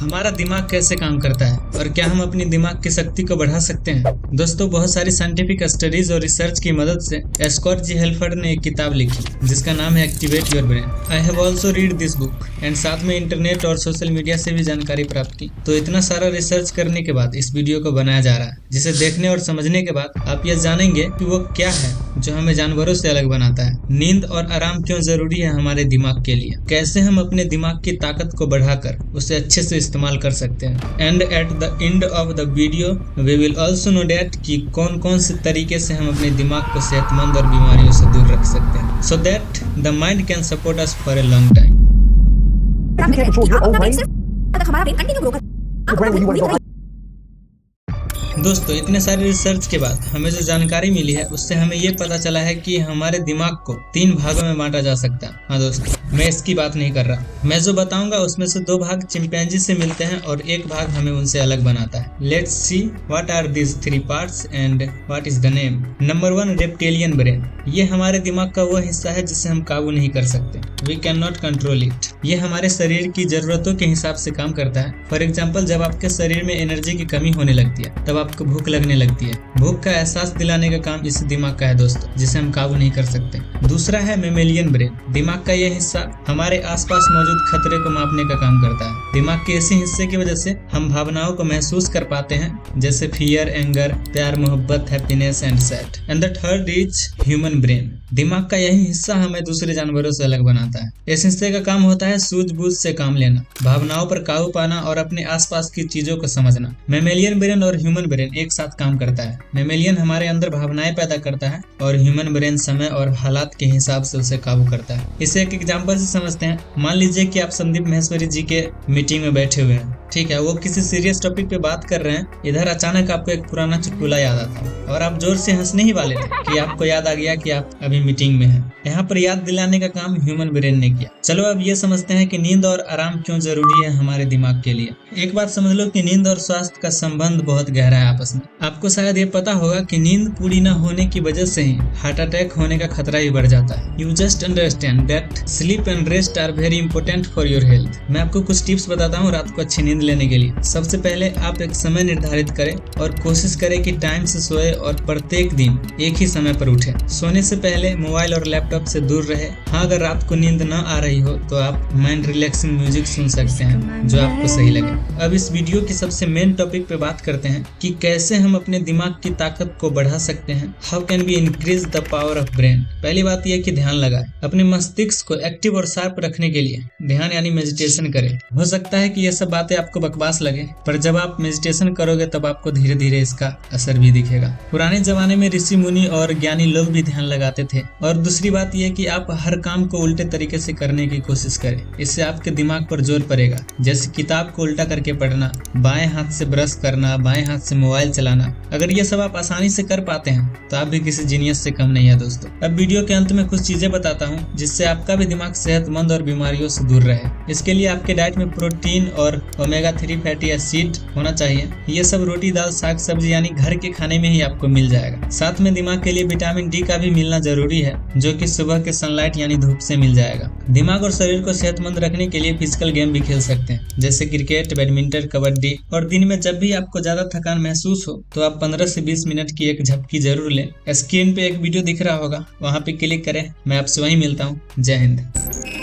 हमारा दिमाग कैसे काम करता है और क्या हम अपनी दिमाग की शक्ति को बढ़ा सकते हैं। दोस्तों, बहुत सारी साइंटिफिक स्टडीज और रिसर्च की मदद से स्कॉट जी हेल्फर्ड ने एक किताब लिखी जिसका नाम है activate your brain. I have also read this book and साथ में इंटरनेट और सोशल मीडिया से भी जानकारी प्राप्त की। तो इतना सारा रिसर्च करने के बाद इस वीडियो को बनाया जा रहा है, जिसे देखने और समझने के बाद आप यह जानेंगे कि वो क्या है जो हमें जानवरों से अलग बनाता है। नींद और आराम क्यों जरूरी है हमारे दिमाग के लिए, कैसे हम अपने दिमाग की ताकत को बढ़ाकर उसे अच्छे से इस्तेमाल कर सकते हैं। And at the end of the video we will also know that कि कौन कौन से तरीके से हम अपने दिमाग को सेहतमंद और बीमारियों से दूर रख सकते हैं, so that the mind can support us for a long time. दोस्तों, इतने सारे रिसर्च के बाद हमें जो जानकारी मिली है उससे हमें ये पता चला है कि हमारे दिमाग को 3 भागों में बांटा जा सकता है। हाँ दोस्तों, मैं इसकी बात नहीं कर रहा। मैं जो बताऊंगा उसमें से 2 भाग चिंपैंजी से मिलते हैं और 1 भाग हमें उनसे अलग बनाता है। Let's see what are these 3 parts and what is the name. Number 1, reptilian brain. ये हमारे दिमाग का वो हिस्सा है जिसे हम काबू नहीं कर सकते। We can not control it. ये हमारे शरीर की जरूरतों के हिसाब से काम करता है। फॉर एग्जाम्पल, जब आपके शरीर में एनर्जी की कमी होने लगती है तब आपको भूख लगने लगती है। भूख का एहसास दिलाने का काम इस दिमाग का है दोस्तों, जिसे हम काबू नहीं कर सकते। दूसरा है मेमेलियन ब्रेन। दिमाग का यह हिस्सा हमारे आसपास मौजूद खतरे को मापने का काम करता है। दिमाग के इसी हिस्से की वजह से हम भावनाओं को महसूस कर पाते हैं, जैसे फियर, एंगर, प्यार, मोहब्बत, happiness and sad. And the third is human brain. दिमाग का यही हिस्सा हमें दूसरे जानवरों से अलग बनाता है। इस हिस्से का काम होता है सूझबूझ से काम लेना, भावनाओं पर काबू पाना और अपने आसपास की चीजों को समझना। मेमेलियन ब्रेन और ह्यूमन ब्रेन एक साथ काम करता है। मेमेलियन हमारे अंदर भावनाएं पैदा करता है और ह्यूमन ब्रेन समय और हालात के हिसाब से उसे काबू करता है। इसे एक एग्जांपल से समझते हैं। मान लीजिए कि आप संदीप महेश्वरी जी के मीटिंग में बैठे हुए हैं, ठीक है, वो किसी सीरियस टॉपिक पे बात कर रहे हैं। इधर अचानक आपको एक पुराना चुटकुला याद आता है और आप जोर से हंसने ही वाले थे कि आपको याद आ गया कि आप अभी मीटिंग में हैं। यहाँ पर याद दिलाने का काम ह्यूमन ब्रेन ने किया। चलो अब ये समझते हैं कि नींद और आराम क्यों जरूरी है हमारे दिमाग के लिए। एक बात समझ लो कि नींद और स्वास्थ्य का संबंध बहुत गहरा है आपस में। आपको शायद ये पता होगा कि नींद पूरी न होने की वजह से ही हार्ट अटैक होने का खतरा भी बढ़ जाता है। You just understand that sleep and rest are very important for your health. मैं आपको कुछ टिप्स बताता हूँ रात को अच्छी नींद लेने के लिए। सबसे पहले आप एक समय निर्धारित करें और कोशिश करें कि टाइम से सोए और प्रत्येक दिन एक ही समय पर उठें। सोने से पहले मोबाइल और लैपटॉप से दूर रहे। हाँ, अगर रात को नींद न आ रही हो तो आप माइंड रिलैक्सिंग म्यूजिक सुन सकते हैं जो आपको सही लगे। अब इस वीडियो की सबसे मेन टॉपिक पे बात करते हैं कि कैसे हम अपने दिमाग की ताकत को बढ़ा सकते हैं। How can we increase the power of brain. पहली बात यह कि ध्यान लगाएं। अपने मस्तिष्क को एक्टिव और शार्प रखने के लिए ध्यान यानी मेडिटेशन करें। हो सकता है कि ये सब बातें आपको बकवास लगे, पर जब आप मेडिटेशन करोगे तब आपको धीरे धीरे इसका असर भी दिखेगा। पुराने जमाने में ऋषि मुनि और ज्ञानी लोग भी ध्यान लगाते थे। और दूसरी बात यह कि आप हर काम को उल्टे तरीके से करने की कोशिश करें। इससे आपके दिमाग पर जोर पड़ेगा, जैसे किताब को उल्टा करके पढ़ना, बाएं हाथ से ब्रश करना, बाएं हाथ से मोबाइल चलाना। अगर ये सब आप आसानी से कर पाते हैं तो आप भी किसी जीनियस से कम नहीं है दोस्तों। अब वीडियो के अंत में कुछ चीजें बताता हूँ जिससे आपका भी दिमाग सेहतमंद और बीमारियों से दूर रहे। इसके लिए आपके डाइट में प्रोटीन और ओमेगा 3 फैटी एसिड होना चाहिए। ये सब रोटी, दाल, साग, सब्जी यानी घर के खाने में ही आपको मिल जाएगा। साथ में दिमाग के लिए विटामिन डी का भी मिलना जरूरी है, जो कि सुबह के सनलाइट यानी धूप से मिल जाएगा। दिमाग और शरीर को सेहतमंद रखने के लिए फिजिकल गेम भी खेल सकते हैं, जैसे क्रिकेट, बैडमिंटन, कबड्डी। और दिन में जब भी आपको ज्यादा थकान महसूस हो तो आप 15 से 20 मिनट की एक झपकी जरूर लें। स्क्रीन पे एक वीडियो दिख रहा होगा, वहाँ पे क्लिक करें। मैं आपसे वहीं मिलता हूँ। जय हिंद।